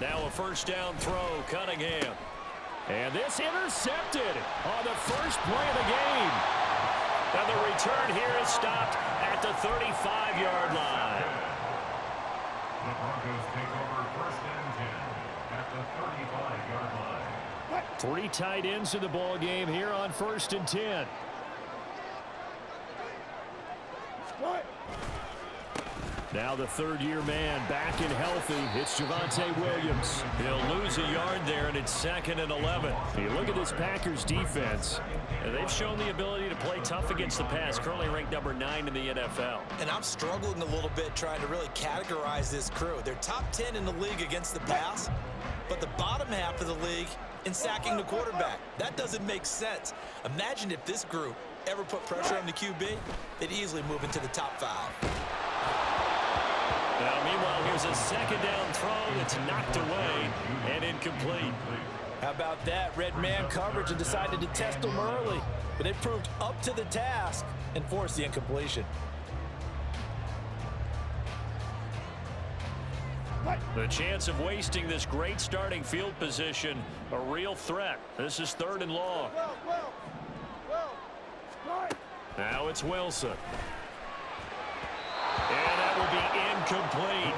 Now a first down throw, Cunningham. And this intercepted on the first play of the game. And the return here is stopped at the 35-yard line. The Broncos take over first and 10 at the 35-yard line. 3 tight ends in the ball game here on first and 10. Now the third-year man back and healthy. It's Javonte Williams. He'll lose a yard there, and it's 2nd and 11. You look at this Packers defense, and they've shown the ability to play tough against the pass, currently ranked number 9 in the NFL. And I'm struggling a little bit trying to really categorize this crew. They're top 10 in the league against the pass, but the bottom half of the league in sacking the quarterback. That doesn't make sense. Imagine if this group ever put pressure on the QB, they'd easily move into the top 5. Now, meanwhile, here's a second down throw that's knocked away and incomplete. How about that? Red man coverage and decided to test them early. But they proved up to the task and forced the incompletion. The chance of wasting this great starting field position, a real threat. This is 3rd and long. Now it's Wilson. And that will be incomplete.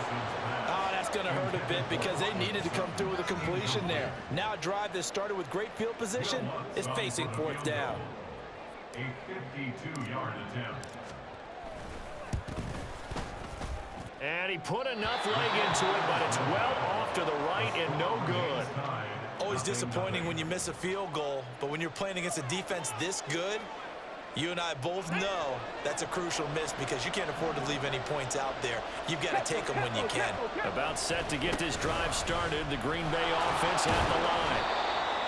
Oh, that's going to hurt a bit because they needed to come through with a completion there. Now a drive that started with great field position is facing 4th down. A 52-yard attempt. And he put enough leg into it, but it's well off to the right and no good. Always disappointing when you miss a field goal, but when you're playing against a defense this good, you and I both know that's a crucial miss because you can't afford to leave any points out there. You've got to take them when you can. About set to get this drive started, the Green Bay offense at the line.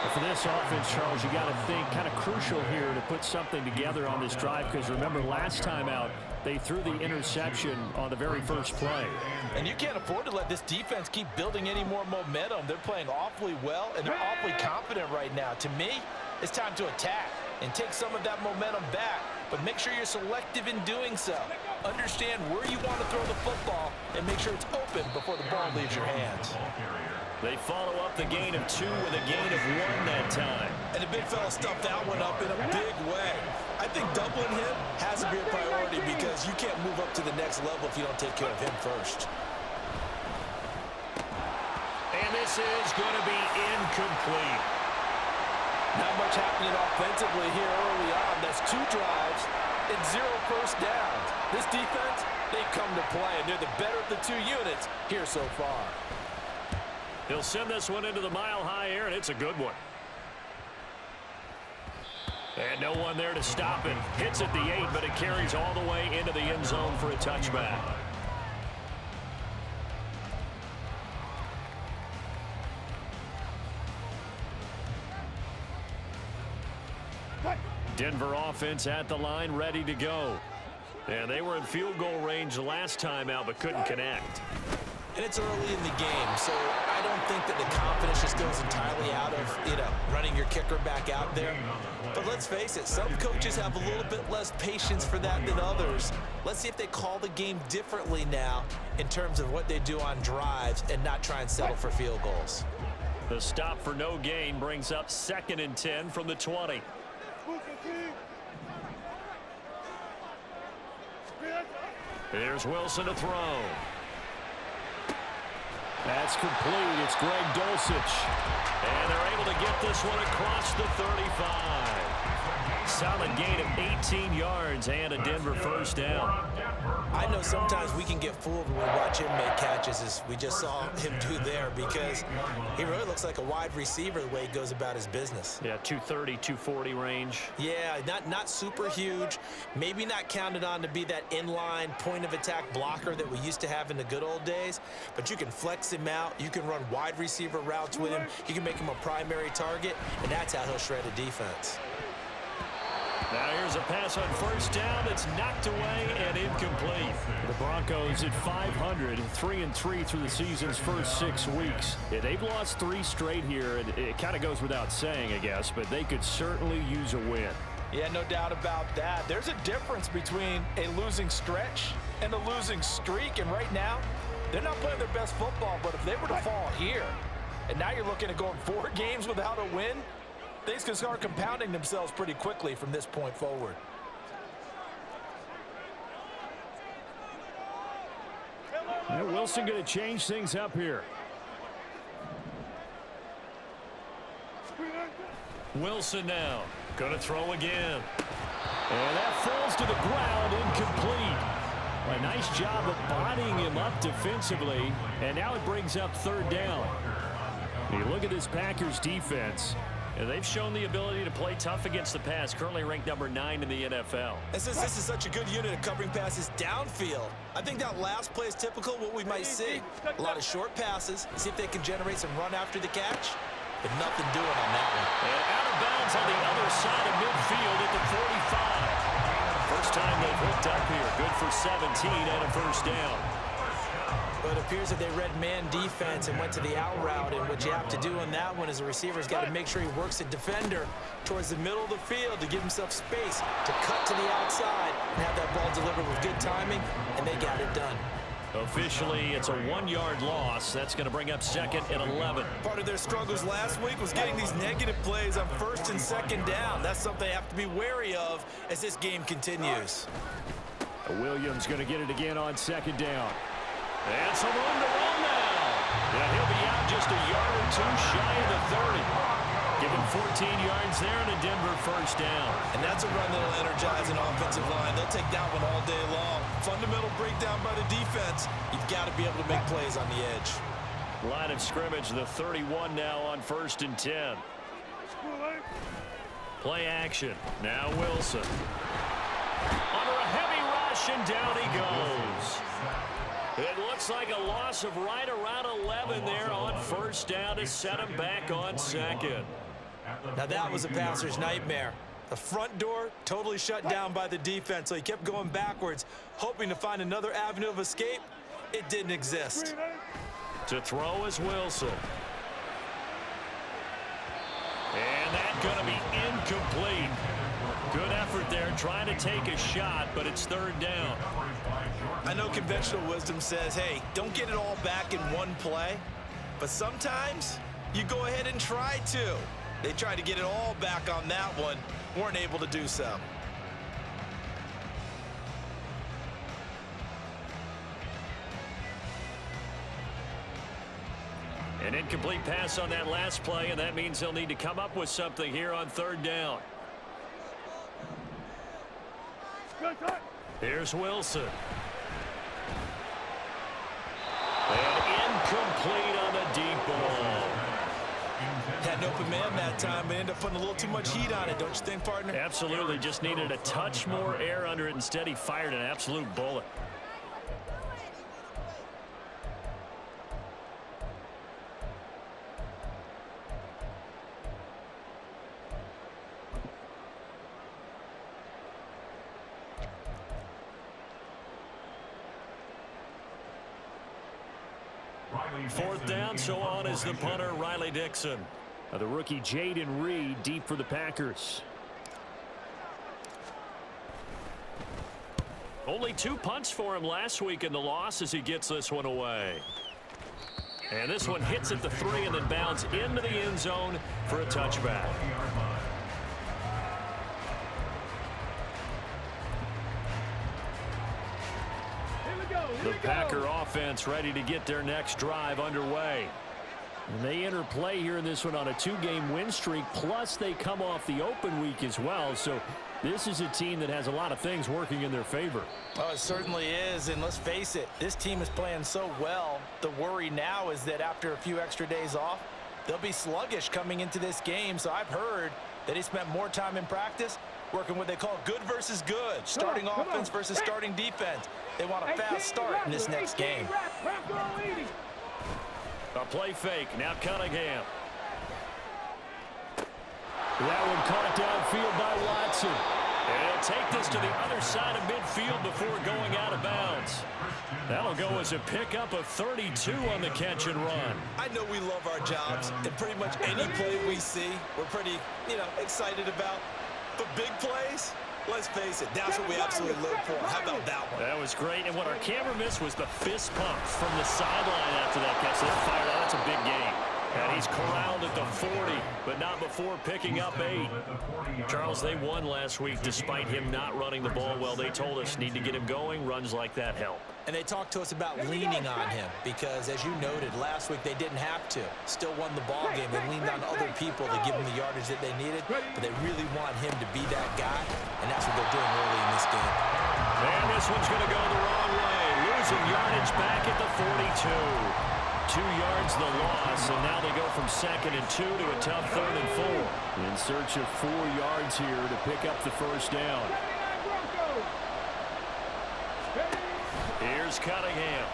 But for this offense, Charles, you got to think kind of crucial here to put something together on this drive because remember last time out, they threw the interception on the very first play. And you can't afford to let this defense keep building any more momentum. They're playing awfully well, and they're awfully confident right now. To me, it's time to attack and take some of that momentum back, but make sure you're selective in doing so. Understand where you want to throw the football and make sure it's open before the ball leaves your hands. They follow up the gain of 2 with a gain of 1 that time. And the big fella stuffed that one up in a big way. I think doubling him has to be a priority because you can't move up to the next level if you don't take care of him first. And this is going to be incomplete. Not much happening offensively here early on. That's 2 drives and 0 first downs. This defense, they've come to play, and they're the better of the 2 units here so far. He'll send this one into the mile-high air, and it's a good one. And no one there to stop it. Hits at the 8, but it carries all the way into the end zone for a touchback. Denver offense at the line, ready to go. And they were in field goal range last time out, but couldn't connect. And it's early in the game, so I don't think that the confidence just goes entirely out of, running your kicker back out there. But let's face it, some coaches have a little bit less patience for that than others. Let's see if they call the game differently now in terms of what they do on drives and not try and settle for field goals. The stop for no gain brings up 2nd and 10 from the 20. Here's Wilson to throw. That's complete. It's Greg Dulcich. And they're able to get this one across the 35. Solid gain of 18 yards and a Denver first down. I know sometimes we can get fooled when we watch him make catches, as we just saw him do there, because he really looks like a wide receiver the way he goes about his business. Yeah, 230, 240 range. Yeah, not super huge. Maybe not counted on to be that inline point-of-attack blocker that we used to have in the good old days, but you can flex him out. You can run wide receiver routes with him. You can make him a primary target, and that's how he'll shred a defense. Now here's a pass on first down. It's knocked away and incomplete. The Broncos at 500, 3-3 through the season's first 6 weeks. Yeah, they've lost 3 straight here, and it kind of goes without saying, I guess, but they could certainly use a win. Yeah, no doubt about that. There's a difference between a losing stretch and a losing streak, and right now, They're not playing their best football, but if they were to fall here, and now you're looking at going 4 games without a win, things can start compounding themselves pretty quickly from this point forward. And Wilson going to change things up here. Wilson now going to throw again. And that falls to the ground, incomplete. A nice job of bodying him up defensively, and now it brings up 3rd down. You look at this Packers defense, and they've shown the ability to play tough against the pass, currently ranked number 9 in the NFL. And since this is such a good unit of covering passes downfield, I think that last play is typical of what we might see. A lot of short passes, see if they can generate some run after the catch, but nothing doing on that one. And out of bounds on the other side of midfield at the 45. First time they've hooked up here. Good for 17 and a 1st down. But it appears that they read man defense and went to the out route, and what you have to do on that one is the receiver's got to make sure he works the defender towards the middle of the field to give himself space to cut to the outside and have that ball delivered with good timing, and they got it done. Officially, it's a 1-yard loss. That's going to bring up 2nd and 11. Part of their struggles last week was getting these negative plays on 1st and 2nd down. That's something they have to be wary of as this game continues. Williams going to get it again on 2nd down. And some room to run now. Yeah, he'll be out just a yard or 2 shy of the 30. Give him 14 yards there and a Denver 1st down. And that's a run that'll energize an offensive line. They'll take that one all day long. Fundamental breakdown by the defense. You've got to be able to make plays on the edge. Line of scrimmage, the 31 now on 1st and 10. Play action. Now Wilson. Under a heavy rush, and down he goes. It looks like a loss of right around 11 there on 1st down to set him back on 2nd. Now that was a passer's nightmare. The front door totally shut down by the defense, so he kept going backwards, hoping to find another avenue of escape. It didn't exist. To throw is Wilson. And that's going to be incomplete. Good effort there, trying to take a shot, but it's 3rd down. I know conventional wisdom says, hey, don't get it all back in one play, but sometimes you go ahead and try to. They tried to get it all back on that one, weren't able to do so. An incomplete pass on that last play, and that means they'll need to come up with something here on 3rd down. Here's Wilson. And incomplete on the deep ball. Had an open man that time, but ended up putting a little too much heat on it, don't you think, partner? Absolutely, just needed a touch more air under it. Instead, he fired an absolute bullet. Fourth down, so on is the punter, Riley Dixon. The rookie, Jaden Reed, deep for the Packers. Only 2 punts for him last week in the loss as he gets this one away. And this one hits at the 3 and then bounds into the end zone for a touchback. The Packer offense ready to get their next drive underway. And they enter play here in this one on a 2-game win streak, plus they come off the open week as well. So this is a team that has a lot of things working in their favor. Oh, it certainly is, and let's face it, this team is playing so well. The worry now is that after a few extra days off, they'll be sluggish coming into this game. So I've heard that he spent more time in practice working what they call good versus good, starting offense versus starting defense. They want a fast start in this next game. A play fake, now Cunningham. That one caught downfield by Watson. And he'll take this to the other side of midfield before going out of bounds. That'll go as a pickup of 32 on the catch and run. I know we love our jobs, and pretty much any play we see, we're pretty, excited about. But big plays, Let's face it, that's what we absolutely live for. How about that one? That was great, and what our camera missed was the fist pump from the sideline after that catch. They're fired out. That's a big game. And he's corralled at the 40, but not before picking up 8. Charles, they won last week despite him not running the ball well. They told us need to get him going. Runs like that help. And they talked to us about leaning on him because, as you noted, last week they didn't have to. Still won the ball game. They leaned on other people to give them the yardage that they needed, but they really want him to be that guy, and that's what they're doing early in this game. And this one's going to go the wrong way. Losing yardage back at the 42. 2 yards the loss, and now they go from 2nd and 2 to a tough 3rd and 4. In search of 4 yards here to pick up the first down. Here's Cunningham.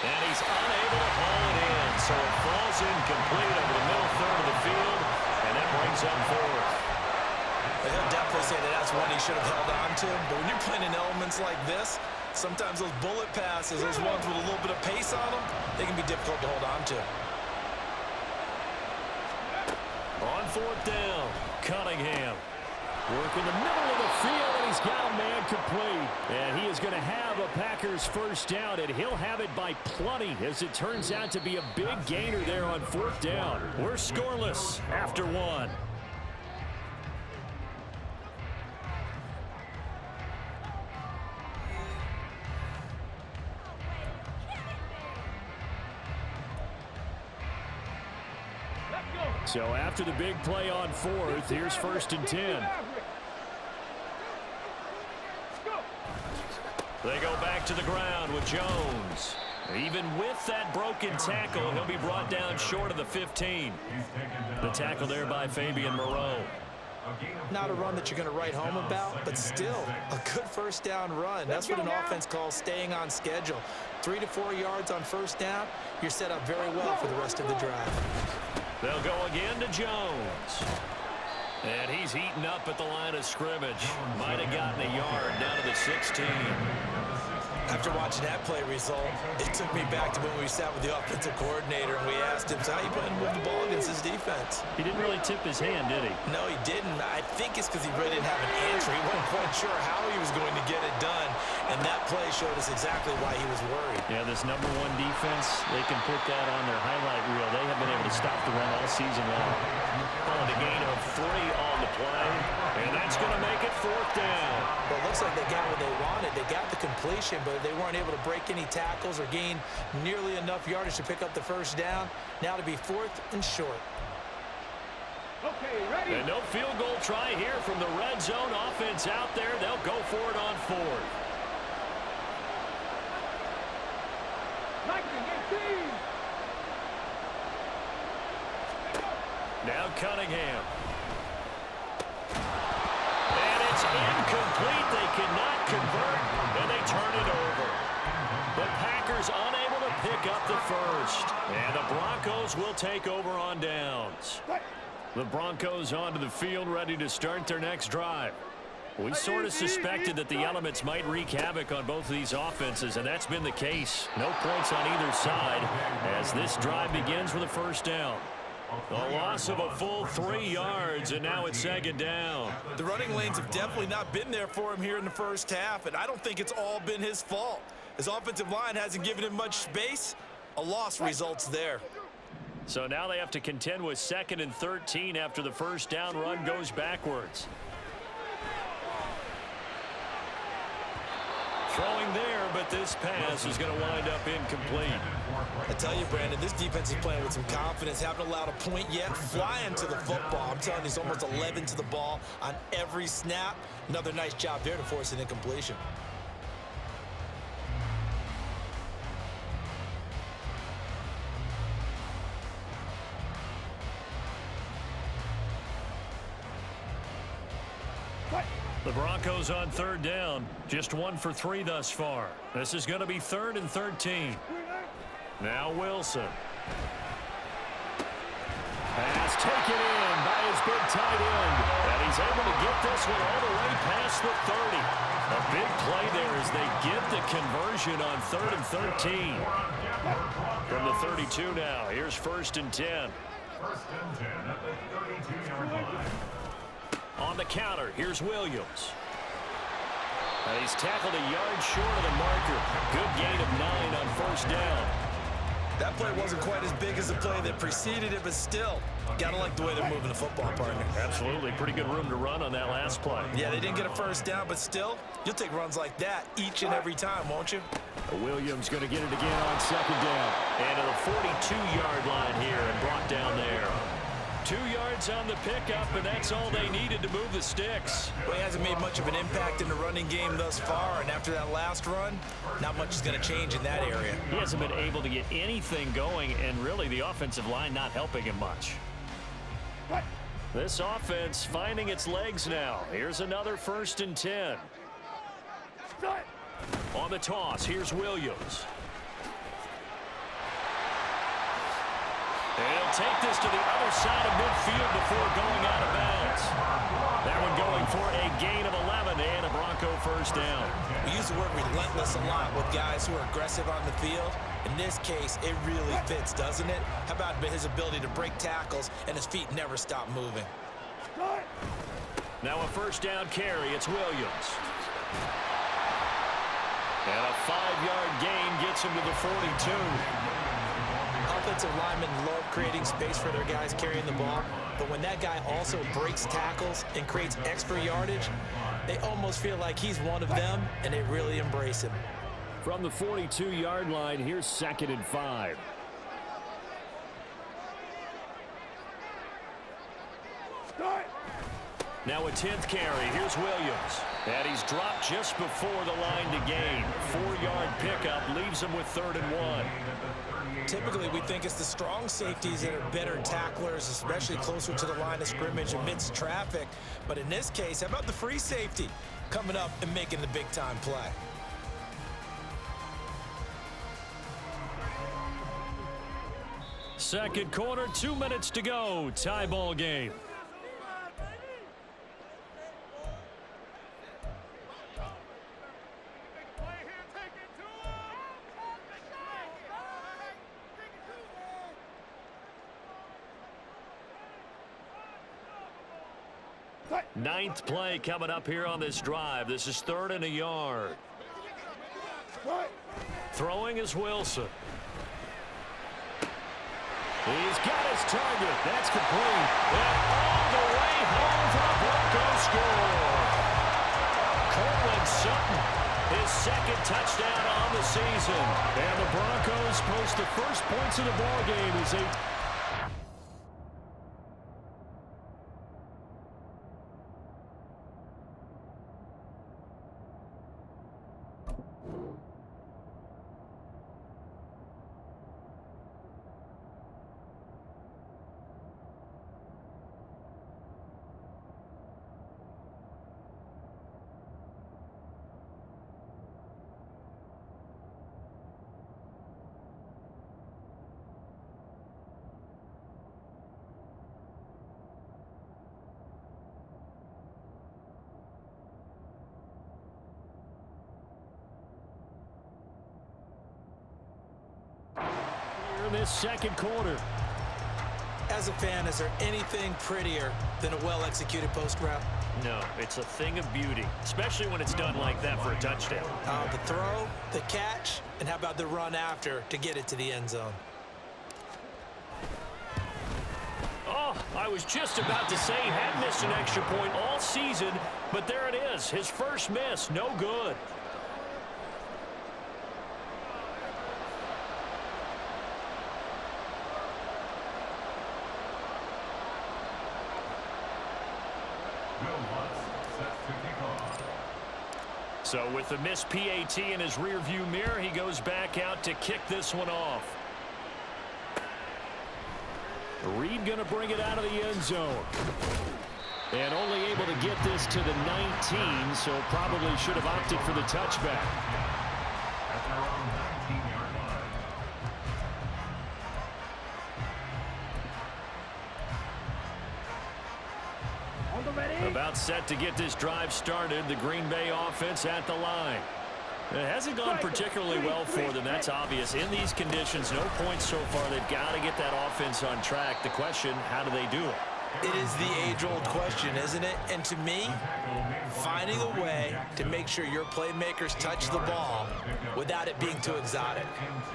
And he's unable to haul it in, so it falls incomplete over the middle third of the field, and that brings up 4th. He'll definitely say that that's one he should have held on to, but when you're playing in elements like this, sometimes those bullet passes, those ones with a little bit of pace on them, they can be difficult to hold on to. On 4th down, Cunningham. Working the middle of the field, and he's got a man complete. And he is going to have a Packers first down, and he'll have it by plenty, as it turns out to be a big gainer there on 4th down. We're scoreless after 1. So after the big play on 4th, here's 1st and 10. They go back to the ground with Jones. Even with that broken tackle, he'll be brought down short of the 15. The tackle there by Fabian Moreau. Not a run that you're going to write home about, but still a good first down run. That's what an offense calls staying on schedule. 3 to 4 yards on first down, you're set up very well for the rest of the drive. They'll go again to Jones. And he's heating up at the line of scrimmage. Might have gotten a yard down to the 16. After watching that play result, it took me back to when we sat with the offensive coordinator and we asked him, so how you plan to move the ball against his defense? He didn't really tip his hand, did he? No, he didn't. I think it's because he really didn't have an answer. He wasn't quite sure how he was going to get it done, and that play showed us exactly why he was worried. Yeah, this #1 defense, they can put that on their highlight reel. They have been able to stop the run all season long. Calling a gain of 3 on the play, and that's going to make it 4th down. Well, it looks like they got what they wanted. They got the completion, but they weren't able to break any tackles or gain nearly enough yardage to pick up the first down. Now to be 4th and short. Okay, ready? And no field goal try here from the red zone offense out there. They'll go for it on 4th. 19-18. Now Cunningham. And it's incomplete. They cannot convert, and they turn it over. The Packers unable to pick up the first. And the Broncos will take over on downs. The Broncos onto the field, ready to start their next drive. We sort of suspected that the elements might wreak havoc on both of these offenses, and that's been the case. No points on either side as this drive begins with a first down. A loss of a full 3 yards, and now it's 2nd down. The running lanes have definitely not been there for him here in the first half, and I don't think it's all been his fault. His offensive line hasn't given him much space. A loss results there. So now they have to contend with 2nd and 13 after the first down run goes backwards. Throwing there, but this pass is going to wind up incomplete. I tell you, Brandon, this defense is playing with some confidence. Haven't allowed a point yet. Flying to the football. I'm telling you, he's almost 11 to the ball on every snap. Another nice job there to force an incompletion. The Broncos on 3rd down. Just 1 for 3 thus far. This is going to be 3rd and 13. Now Wilson. Pass taken in by his big tight end. And he's able to get this one all the way past the 30. A big play there as they get the conversion on 3rd and 13. From the 32 now. Here's 1st and 10. 1st and 10 at the 32-yard line. On the counter, here's Williams. And he's tackled a yard short of the marker. Good gain of 9 on first down. That play wasn't quite as big as the play that preceded it, but still, gotta like the way they're moving the football, partner. Absolutely. Pretty good room to run on that last play. Yeah, they didn't get a first down, but still, you'll take runs like that each and every time, won't you? Williams going to get it again on second down. And to the 42-yard line here and brought down there. 2 yards on the pickup, and that's all they needed to move the sticks. Well, he hasn't made much of an impact in the running game thus far, and after that last run, not much is going to change in that area. He hasn't been able to get anything going, and really the offensive line not helping him much. This offense finding its legs now. Here's another 1st and 10. On the toss, here's Williams. He'll take this to the other side of midfield before going out of bounds. That one going for a gain of 11 and a Bronco first down. We use the word relentless a lot with guys who are aggressive on the field. In this case, it really fits, doesn't it? How about his ability to break tackles and his feet never stop moving? Now a first down carry. It's Williams. And a 5-yard gain gets him to the 42. Offensive linemen love creating space for their guys carrying the ball, but when that guy also breaks tackles and creates extra yardage, they almost feel like he's one of them, and they really embrace him. From the 42-yard line, here's 2nd and 5. Now a 10th carry. Here's Williams. And he's dropped just before the line to gain. 4-yard pickup leaves him with 3rd and 1. Typically, we think it's the strong safeties that are better tacklers, especially closer to the line of scrimmage amidst traffic. But in this case, how about the free safety coming up and making the big-time play? Second quarter, 2 minutes to go. Tie ball game. Ninth play coming up here on this drive. This is 3rd and a yard. Throwing is Wilson. He's got his target. That's complete. And all the way home for the Broncos score. Cortland Sutton, his 2nd touchdown on the season. And the Broncos post the first points of the ball game as they in this second quarter. As a fan, is there anything prettier than a well-executed post route? No, it's a thing of beauty, especially when it's done like that for a touchdown. The throw, the catch, and how about the run after to get it to the end zone? Oh, I was just about to say he had missed an extra point all season, but there it is. His first miss, no good. So with the missed PAT in his rearview mirror, he goes back out to kick this one off. Reed going to bring it out of the end zone. And only able to get this to the 19, so probably should have opted for the touchback. At their own 19-yard line. On the ready. About set to get this drive started. The Green Bay offense at the line. It hasn't gone particularly well for them. That's obvious. In these conditions, no points so far. They've got to get that offense on track. The question, how do they do it? It is the age-old question, isn't it? And to me, finding a way to make sure your playmakers touch the ball without it being too exotic.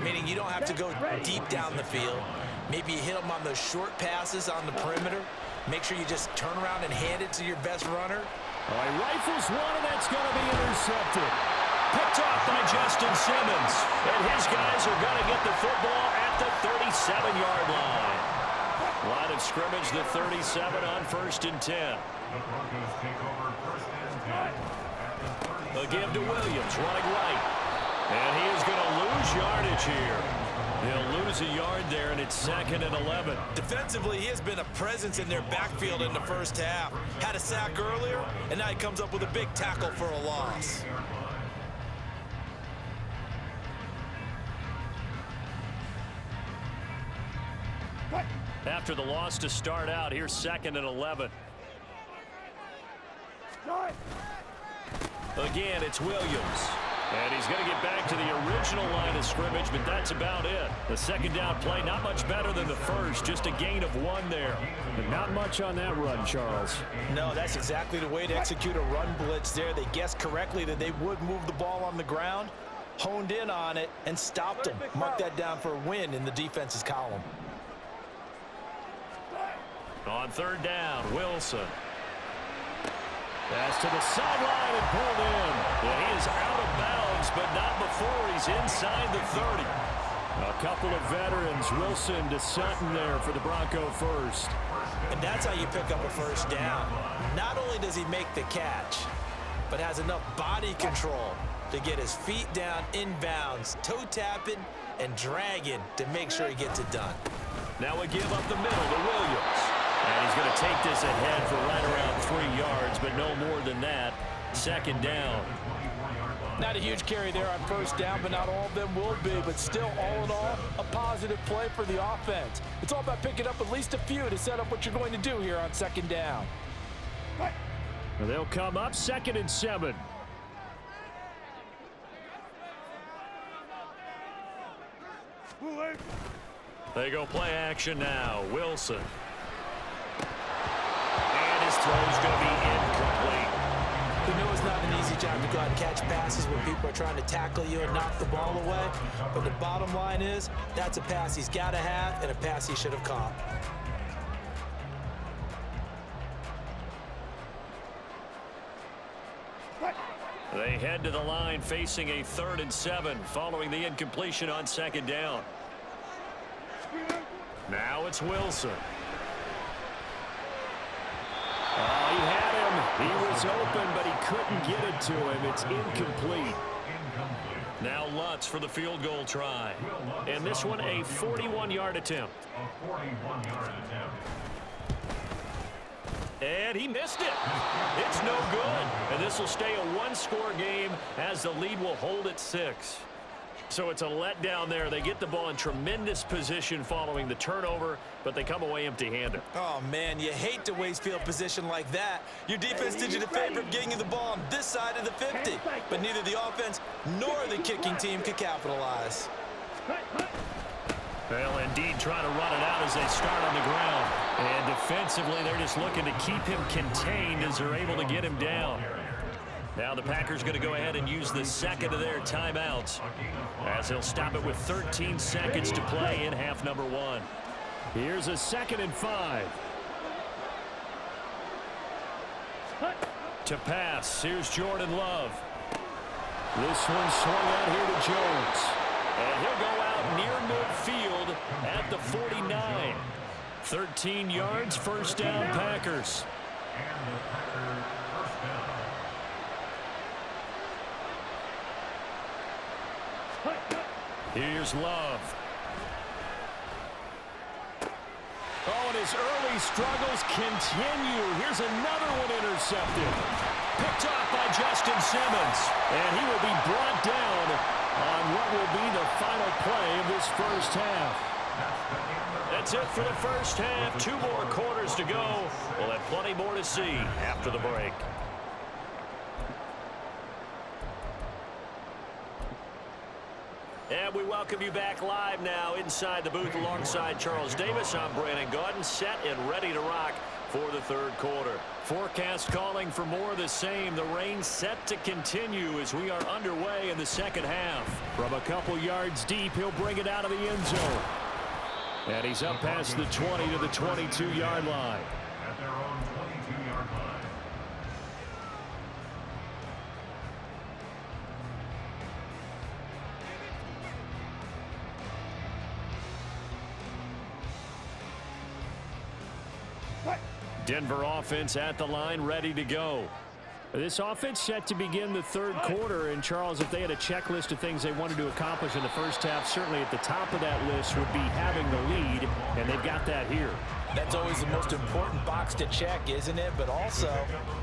Meaning you don't have to go deep down the field. Maybe you hit them on those short passes on the perimeter. Make sure you just turn around and hand it to your best runner. All right, rifles one, and that's going to be intercepted. Picked off by Justin Simmons. And his guys are going to get the football at the 37-yard line. Line of scrimmage, the 37 on 1st and 10. The Broncos take over 1st and 10. A give to Williams, running right. And he is going to lose yardage here. He'll lose a yard there, and it's 2nd and 11. Defensively, he has been a presence in their backfield in the first half. Had a sack earlier, and now he comes up with a big tackle for a loss. After the loss to start out, here's 2nd and 11. Again, it's Williams. And he's going to get back to the original line of scrimmage, but that's about it. The second down play, not much better than the first, just a gain of 1 there. But not much on that run, Charles. No, that's exactly the way to execute a run blitz there. They guessed correctly that they would move the ball on the ground, honed in on it, and stopped them. Mark that down for a win in the defense's column. On 3rd down, Wilson. Pass to the sideline and pulled in. Yeah, he is out of bounds, but not before he's inside the 30. A couple of veterans, Wilson to Sutton there for the Bronco first. And that's how you pick up a first down. Not only does he make the catch, but has enough body control to get his feet down inbounds, toe tapping and dragging to make sure he gets it done. Now a give up the middle to Williams. And he's going to take this ahead for right around 3 yards, but no more than that. 2nd down. Not a huge carry there on 1st down, but not all of them will be. But still, all in all, a positive play for the offense. It's all about picking up at least a few to set up what you're going to do here on 2nd down. Well, they'll come up 2nd and 7. They go play action now. Wilson. And his throw's going to be incomplete. We know it's not an easy job to go out and catch passes when people are trying to tackle you and knock the ball away. But the bottom line is, that's a pass he's got to have and a pass he should have caught. They head to the line facing a 3rd and 7 following the incompletion on 2nd down. Now it's Wilson. Oh, he had him. He was open, but he couldn't get it to him. It's incomplete. Now Lutz for the field goal try. And this one a 41-yard attempt. A 41-yard attempt. And he missed it. It's no good. And this will stay a 1-score game as the lead will hold at 6. So it's a letdown there. They get the ball in tremendous position following the turnover, but they come away empty-handed. Oh, man, you hate to waste field position like that. Your defense did you the favor of getting you the ball on this side of the 50, but neither the offense nor the kicking team could capitalize. Well, indeed, trying to run it out as they start on the ground. And defensively, they're just looking to keep him contained as they're able to get him down. Now the Packers going to go ahead and use the second of their timeouts as they'll stop it with 13 seconds to play in half number 1. Here's a 2nd and 5. To pass, here's Jordan Love. This one swung out here to Jones. And he'll go out near midfield at the 49. 13 yards, 1st down Packers. And the Packers first down. Here's Love. Oh, and his early struggles continue. Here's another one intercepted. Picked off by Justin Simmons. And he will be brought down on what will be the final play of this first half. That's it for the first half. 2 more quarters to go. We'll have plenty more to see after the break. And we welcome you back live now inside the booth alongside Charles Davis. I'm Brandon Gaudin, set and ready to rock for the third quarter. Forecast calling for more of the same. The rain set to continue as we are underway in the second half. From a couple yards deep, he'll bring it out of the end zone. And he's up past the 20 to the 22-yard line. At their own 22-yard line. Denver offense at the line, ready to go. This offense set to begin the third quarter. And, Charles, if they had a checklist of things they wanted to accomplish in the first half, certainly at the top of that list would be having the lead, and they've got that here. That's always the most important box to check, isn't it? But also,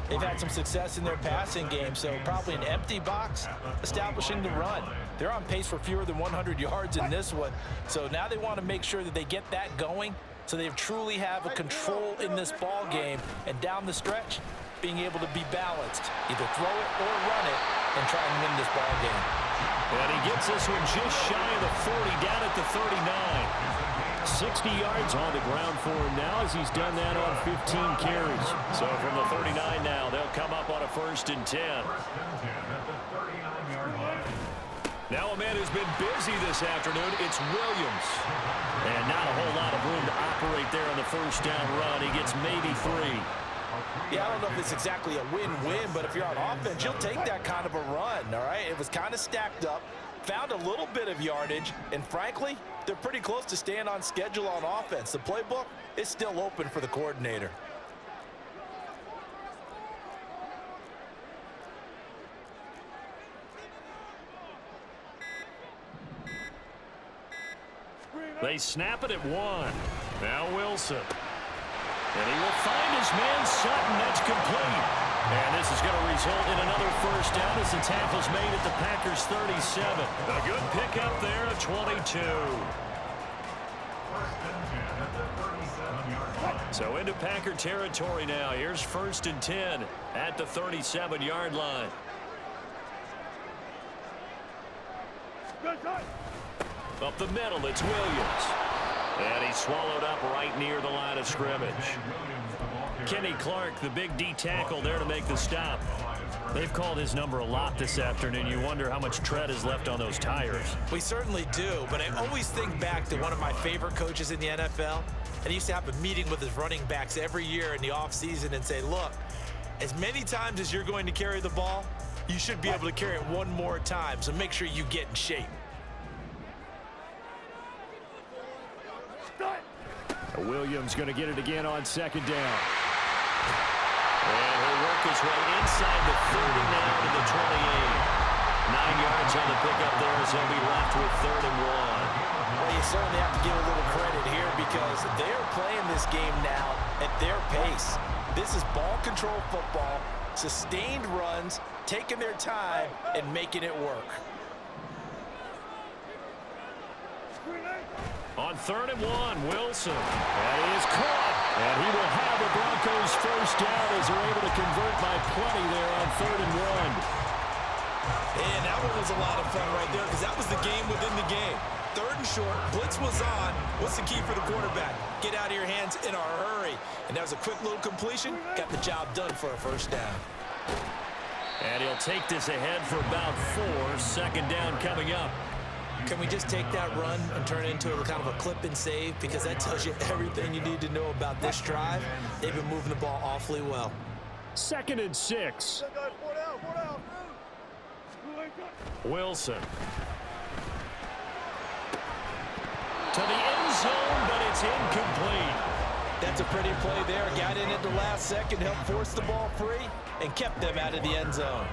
they've had some success in their passing game, so probably an empty box establishing the run. They're on pace for fewer than 100 yards in this one, so now they want to make sure that they get that going so they truly have a control in this ball game, and down the stretch, being able to be balanced. Either throw it or run it and try and win this ball game. And he gets this one just shy of the 40, down at the 39. 60 yards on the ground for him now as he's done that on 15 carries. So from the 39 now, they'll come up on a 1st and 10. Now a man who's been busy this afternoon, it's Williams. And not a whole lot of room to operate there on the first down run. He gets maybe 3. Yeah, I don't know if it's exactly a win-win, but if you're on offense, you'll take that kind of a run, all right? It was kind of stacked up, found a little bit of yardage, and frankly, they're pretty close to staying on schedule on offense. The playbook is still open for the coordinator. They snap it at 1. Now Wilson. And he will find his man Sutton. That's complete. And this is going to result in another first down as the tackle's made at the Packers' 37. A good pickup there at 22. So into Packer territory now. Here's 1st and 10 at the 37-yard line. Up the middle, it's Williams. And he's swallowed up right near the line of scrimmage. Kenny Clark, the big D tackle there to make the stop. They've called his number a lot this afternoon. You wonder how much tread is left on those tires. We certainly do, but I always think back to one of my favorite coaches in the NFL. And he used to have a meeting with his running backs every year in the offseason and say, look, as many times as you're going to carry the ball, you should be able to carry it one more time, so make sure you get in shape. Williams going to get it again on 2nd down. And he'll work his way inside the 30 now to the 28. 9 yards on the pickup there as he'll be left with 3rd and 1. Well, you certainly have to give a little credit here because they're playing this game now at their pace. This is ball control football, sustained runs, taking their time, and making it work. On 3rd and 1, Wilson. And he is caught. And he will have the Broncos first down as they're able to convert by plenty there on 3rd and 1. And that one was a lot of fun right there because that was the game within the game. 3rd and short, blitz was on. What's the key for the quarterback? Get out of your hands in a hurry. And that was a quick little completion. Got the job done for a first down. And he'll take this ahead for about 4. 2nd down coming up. Can we just take that run and turn it into a kind of a clip and save? Because that tells you everything you need to know about this drive. They've been moving the ball awfully well. 2nd and 6. Wilson. To the end zone, but it's incomplete. That's a pretty play there. Got in at the last second, helped force the ball free, and kept them out of the end zone.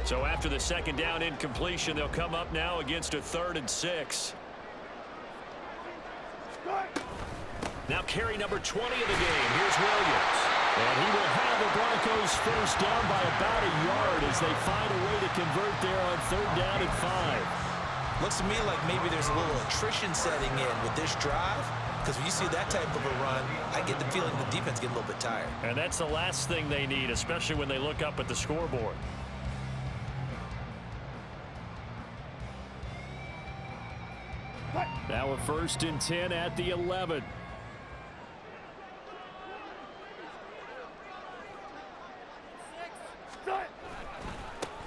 So after the 2nd down incompletion, they'll come up now against a 3rd and 6. Now carry number 20 of the game. Here's Williams. And he will have the Broncos first down by about a yard as they find a way to convert there on 3rd down and 5. Looks to me like maybe there's a little attrition setting in with this drive. Because when you see that type of a run, I get the feeling the defense get a little bit tired. And that's the last thing they need, especially when they look up at the scoreboard. Now a 1st and 10 at the 11.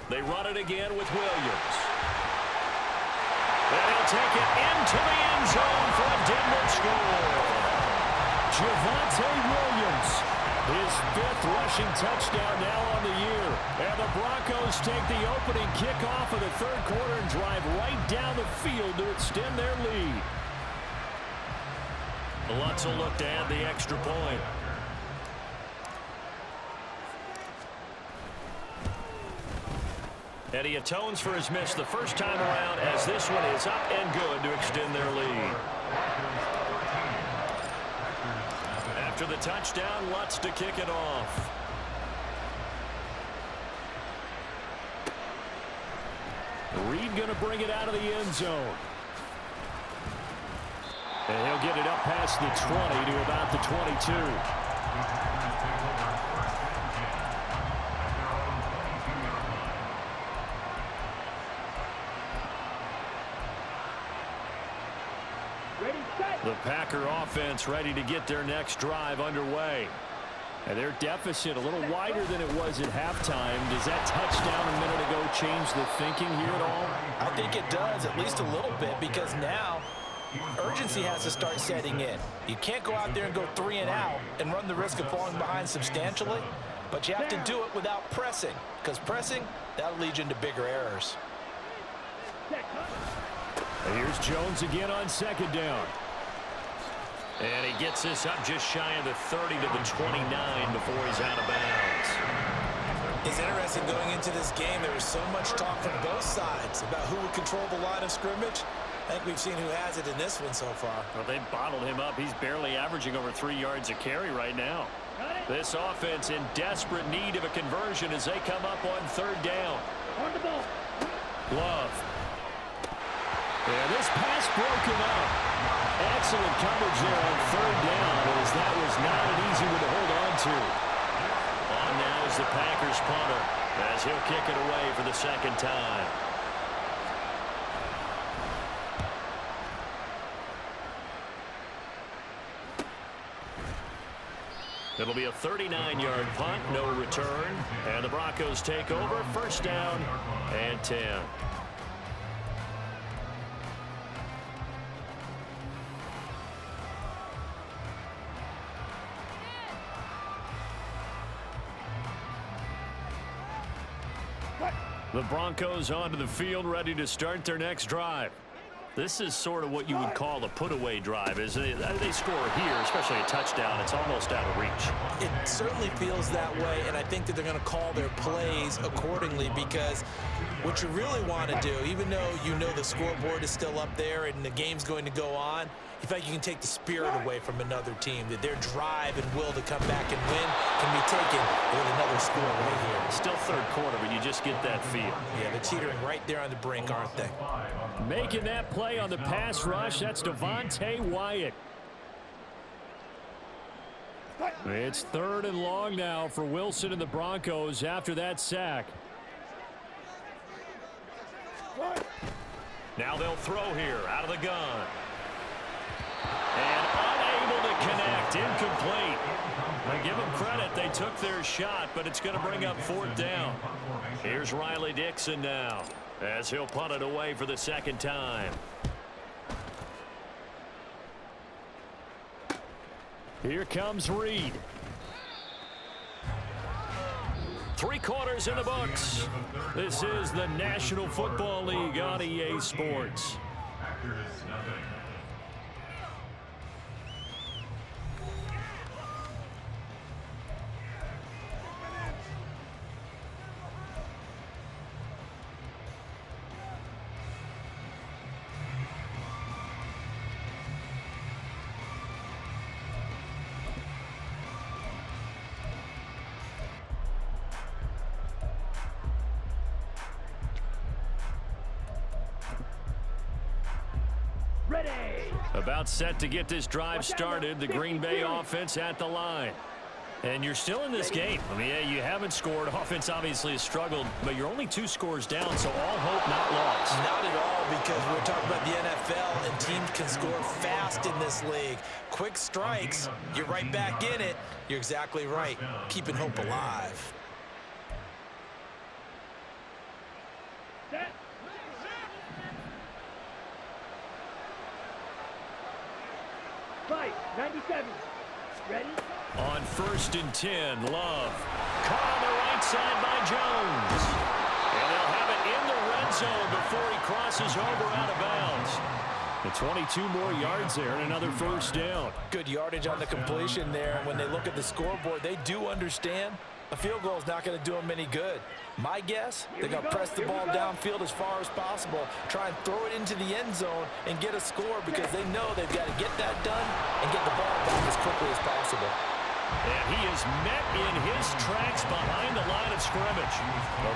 They run it again with Williams. And he'll take it into the end zone for a Denver score. Javonte Williams, his 5th rushing touchdown now on the year. And the Broncos take the opening kickoff of the 3rd quarter and drive right down the field to extend their lead. Lutz will look to add the extra point. And he atones for his miss the first time around, as this one is up and good to extend their lead. After the touchdown, Lutz to kick it off. Reed going to bring it out of the end zone. And he'll get it up past the 20 to about the 22. The Packer offense ready to get their next drive underway. And their deficit a little wider than it was at halftime. Does that touchdown a minute ago change the thinking here at all? I think it does, at least a little bit, because now urgency has to start setting in. You can't go out there and go 3 and out and run the risk of falling behind substantially, but you have to do it without pressing, because pressing, that'll lead you into bigger errors. And here's Jones again on 2nd down. And he gets this up just shy of the 30 to the 29 before he's out of bounds. It's interesting going into this game. There was so much talk from both sides about who would control the line of scrimmage. I think we've seen who has it in this one so far. Well, they bottled him up. He's barely averaging over 3 yards a carry right now. This offense in desperate need of a conversion as they come up on 3rd down. Love. Yeah, this pass broken up. Excellent coverage there on 3rd down, as that was not an easy one to hold on to. On now is the Packers punter, as he'll kick it away for the 2nd time. It'll be a 39-yard punt, no return, and the Broncos take over, 1st down and 10. The Broncos onto the field, ready to start their next drive. This is sort of what you would call a put-away drive, isn't it? They score here, especially a touchdown. It's almost out of reach. It certainly feels that way, and I think that they're going to call their plays accordingly, because what you really want to do, even though you know the scoreboard is still up there and the game's going to go on, you feel like you can take the spirit away from another team, that their drive and will to come back and win can be taken with another score right here. Still 3rd quarter, but you just get that feel. Yeah, they're teetering right there on the brink, aren't they? Making that play on the pass rush, that's Devontae Wyatt. It's 3rd and long now for Wilson and the Broncos after that sack. Now they'll throw here out of the gun. And unable to connect, incomplete. I give them credit, they took their shot, but it's going to bring up 4th down. Here's Riley Dixon now, as he'll punt it away for the 2nd time. Here comes Reed. 3 quarters in the books. This is the National Football League on EA Sports. Ready. About set to get this drive started. The Green Bay offense at the line. And you're still in this game. I mean, yeah, you haven't scored. Offense obviously has struggled, but you're only 2 scores down, so all hope not lost. Not at all, because we're talking about the NFL, and teams can score fast in this league. Quick strikes, you're right back in it. You're exactly right. Keeping hope alive. Set. Fight. 97. Ready? On 1st and 10, Love. Caught on the right side by Jones. And they'll have it in the red zone before he crosses over out of bounds. And 22 more yards there and another first down. Good yardage on the completion there. When they look at the scoreboard, they do understand a field goal is not going to do them any good. My guess, they're going to press the ball downfield as far as possible, try and throw it into the end zone and get a score, because they know they've got to get that done and get the ball back as quickly as possible. And he is met in his tracks behind the line of scrimmage.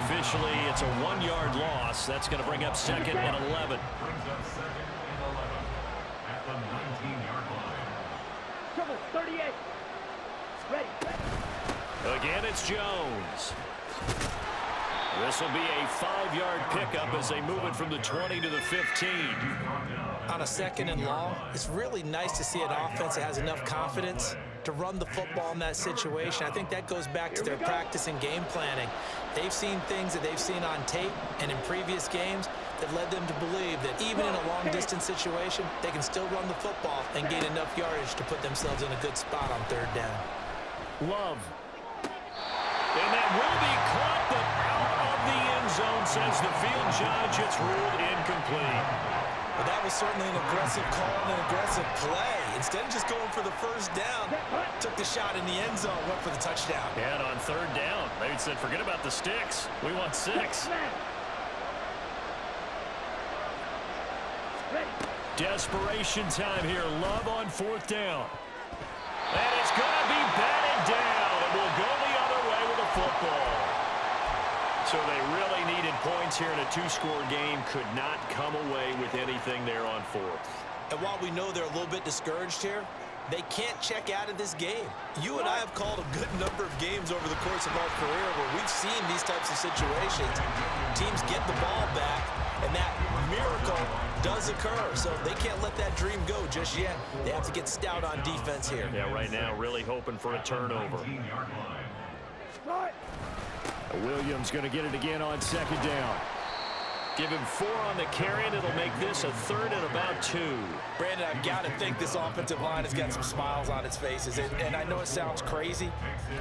Officially, it's a 1-yard loss. That's going to bring up 2nd and 11. Brings up 2nd and 11 at the 19-yard line. Trouble. 38. Ready. Again, it's Jones. This will be a 5-yard pickup as they move it from the 20 to the 15. On a 2nd and long, it's really nice to see an offense that has enough confidence to run the football in that situation. I think that goes back to their practice and game planning. They've seen things that they've seen on tape and in previous games that led them to believe that even in a long-distance situation, they can still run the football and gain enough yardage to put themselves in a good spot on 3rd down. Love. And that will be caught, but out of the end zone, says the field judge. It's ruled incomplete. Well, that was certainly an aggressive call and an aggressive play. Instead of just going for the first down, took the shot in the end zone, went for the touchdown. And on 3rd down, they said, forget about the sticks. We want 6. Ready. Desperation time here. Love on 4th down. And it's going to be batted down. And we'll go the other way with the football. So they really needed points here in a 2-score game. Could not come away with anything there on 4th. And while we know they're a little bit discouraged here, they can't check out of this game. You and I have called a good number of games over the course of our career where we've seen these types of situations. Teams get the ball back, and that miracle does occur. So they can't let that dream go just yet. They have to get stout on defense here. Yeah, right now really hoping for a turnover. Williams going to get it again on 2nd down. Give him 4 on the carry, and it'll make this a 3rd and about 2. Brandon, I've got to think this offensive line has got some smiles on its faces. And I know it sounds crazy,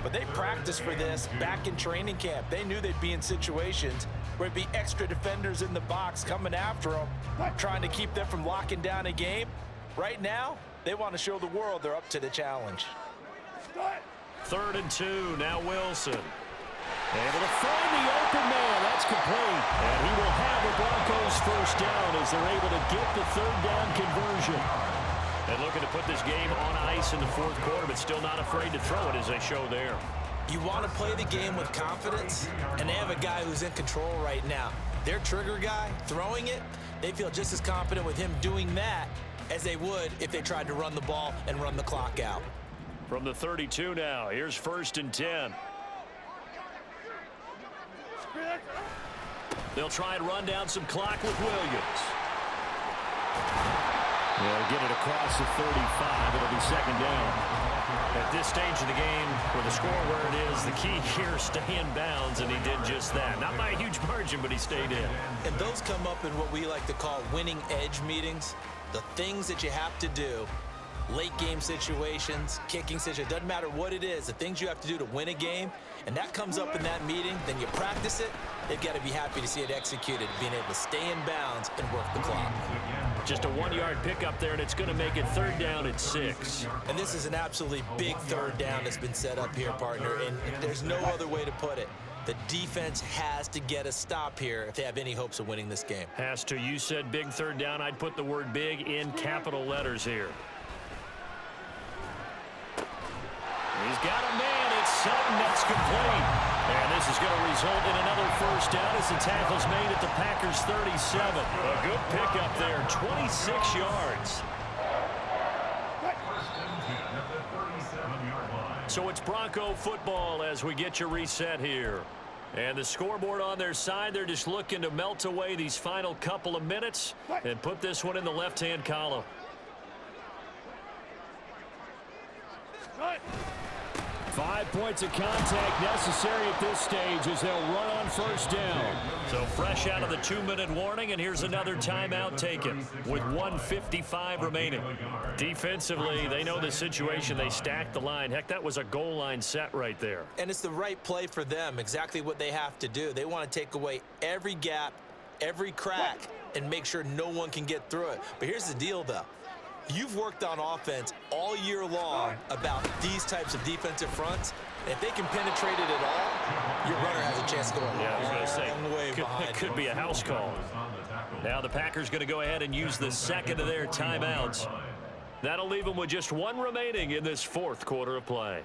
but they practiced for this back in training camp. They knew they'd be in situations where there'd be extra defenders in the box coming after them, trying to keep them from locking down a game. Right now, they want to show the world they're up to the challenge. 3rd and 2, now Wilson. Able to find the open man. That's complete. And he will have the Broncos first down as they're able to get the 3rd down conversion. And looking to put this game on ice in the 4th quarter, but still not afraid to throw it as they show there. You want to play the game with confidence, and they have a guy who's in control right now. Their trigger guy, throwing it, they feel just as confident with him doing that as they would if they tried to run the ball and run the clock out. From the 32 now, here's 1st and 10. They'll try and run down some clock with Williams. They'll get it across the 35. It'll be 2nd down. At this stage of the game, with the score where it is, the key here, stay in bounds, and he did just that. Not by a huge margin, but he stayed in. And those come up in what we like to call winning edge meetings. The things that you have to do, late game situations, kicking situations, doesn't matter what it is, the things you have to do to win a game, and that comes up in that meeting, then you practice it, they've got to be happy to see it executed, being able to stay in bounds and work the clock. Just a 1-yard pickup there, and it's going to make it 3rd down at 6. And this is an absolutely big 3rd down that's been set up here, partner, and there's no other way to put it. The defense has to get a stop here if they have any hopes of winning this game. Has to. You said big 3rd down. I'd put the word big in capital letters here. He's got a man. It's sudden, that's complete. And this is going to result in another first down as the tackle's made at the Packers' 37. A good pickup there, 26 yards. So it's Bronco football as we get you reset here. And the scoreboard on their side, they're just looking to melt away these final couple of minutes and put this one in the left-hand column. 5 points of contact necessary at this stage as they'll run on first down. So fresh out of the 2-minute warning, and here's another timeout taken with 1:55 remaining. Defensively, they know the situation. They stacked the line. Heck, that was a goal line set right there. And it's the right play for them, exactly what they have to do. They want to take away every gap, every crack, and make sure no one can get through it. But here's the deal, though. You've worked on offense all year long about these types of defensive fronts. And if they can penetrate it at all, your runner has a chance to go a long way behind. It could be a house call. Now the Packers going to go ahead and use the second of their timeouts. That'll leave them with just one remaining in this fourth quarter of play.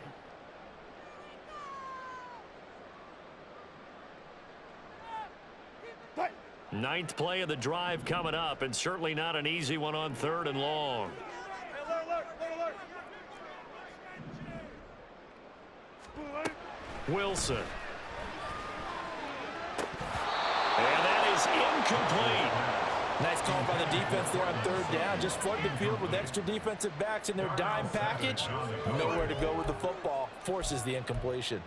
Ninth play of the drive coming up, and certainly not an easy one on 3rd and long. Wilson. And that is incomplete. Nice call by the defense there on 3rd down. Just flood the field with extra defensive backs in their dime package. Nowhere to go with the football. Forces the incompletion.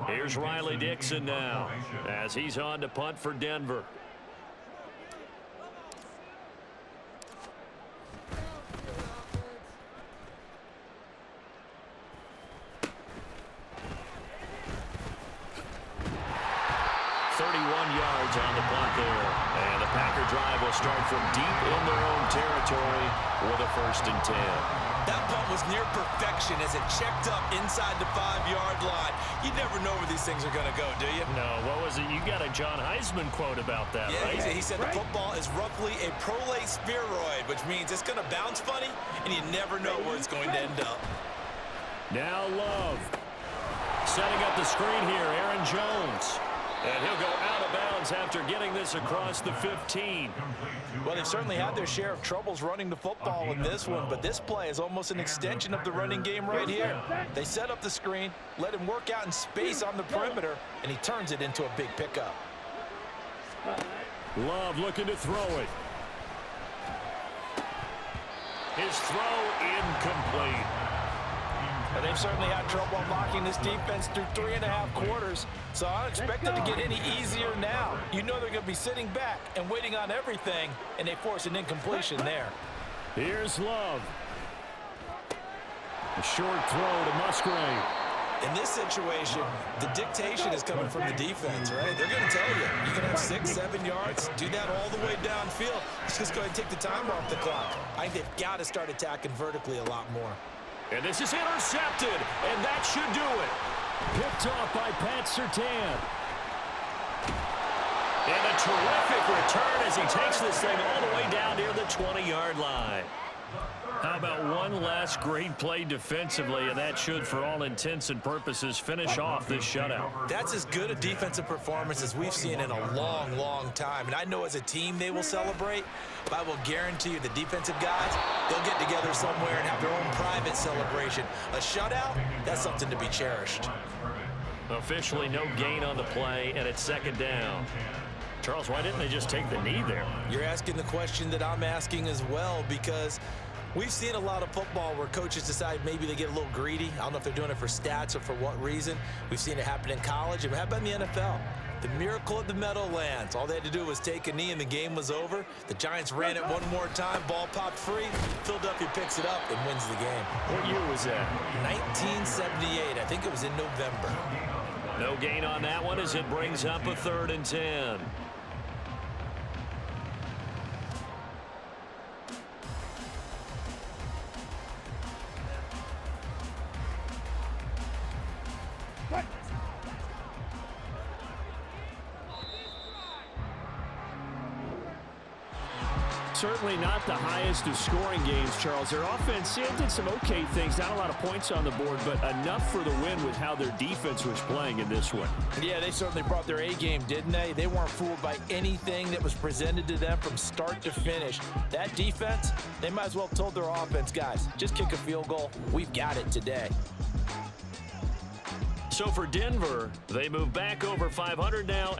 Here's Riley Dixon now as he's on to punt for Denver. Yards on the punt there. And the Packer drive will start from deep in their own territory with a 1st and 10. That punt was near perfection as it checked up inside the 5-yard line. You never know where these things are going to go, do you? No, what was it? You got a John Heisman quote about that, right? He said the football is roughly a prolate spheroid, which means it's going to bounce funny, and you never know where it's going to end up. Now Love. Setting up the screen here, Aaron Jones. And he'll go out of bounds after getting this across the 15. Well, they've certainly had their share of troubles running the football in this one, but this play is almost an extension of the running game right here. They set up the screen, let him work out in space on the perimeter, and he turns it into a big pickup. Love looking to throw it. His throw incomplete. And they've certainly had trouble unlocking this defense through 3.5 quarters, so I don't expect it to get any easier now. You know they're going to be sitting back and waiting on everything, and they force an incompletion there. Here's Love. A short throw to Musgrave. In this situation, the dictation is coming from the defense, right? They're going to tell you, you can have 6, 7 yards, do that all the way downfield. Let's just go ahead and take the time off the clock. I think they've got to start attacking vertically a lot more. And this is intercepted, and that should do it. Picked off by Pat Surtain. And a terrific return as he takes this thing all the way down near the 20-yard line. How about one last great play defensively, and that should, for all intents and purposes, finish off this shutout. That's as good a defensive performance as we've seen in a long, long time. And I know as a team they will celebrate, but I will guarantee you the defensive guys, they'll get together somewhere and have their own private celebration. A shutout, that's something to be cherished. Officially no gain on the play, and it's 2nd down. Charles, why didn't they just take the knee there? You're asking the question that I'm asking as well, because we've seen a lot of football where coaches decide maybe they get a little greedy. I don't know if they're doing it for stats or for what reason. We've seen it happen in college. It happened in the NFL. The miracle of the Meadowlands. All they had to do was take a knee and the game was over. The Giants ran it one more time. Ball popped free. Philadelphia picks it up and wins the game. What year was that? 1978. I think it was in November. No gain on that one as it brings up a 3rd and 10. certainly not the highest of scoring games, Charles. Their offense did some okay things, not a lot of points on the board, but enough for the win with how their defense was playing in this one. Yeah, they certainly brought their A game, didn't they? They weren't fooled by anything that was presented to them from start to finish. That defense, they might as well have told their offense, guys, just kick a field goal. We've got it today. So for Denver, they move back over 500 now at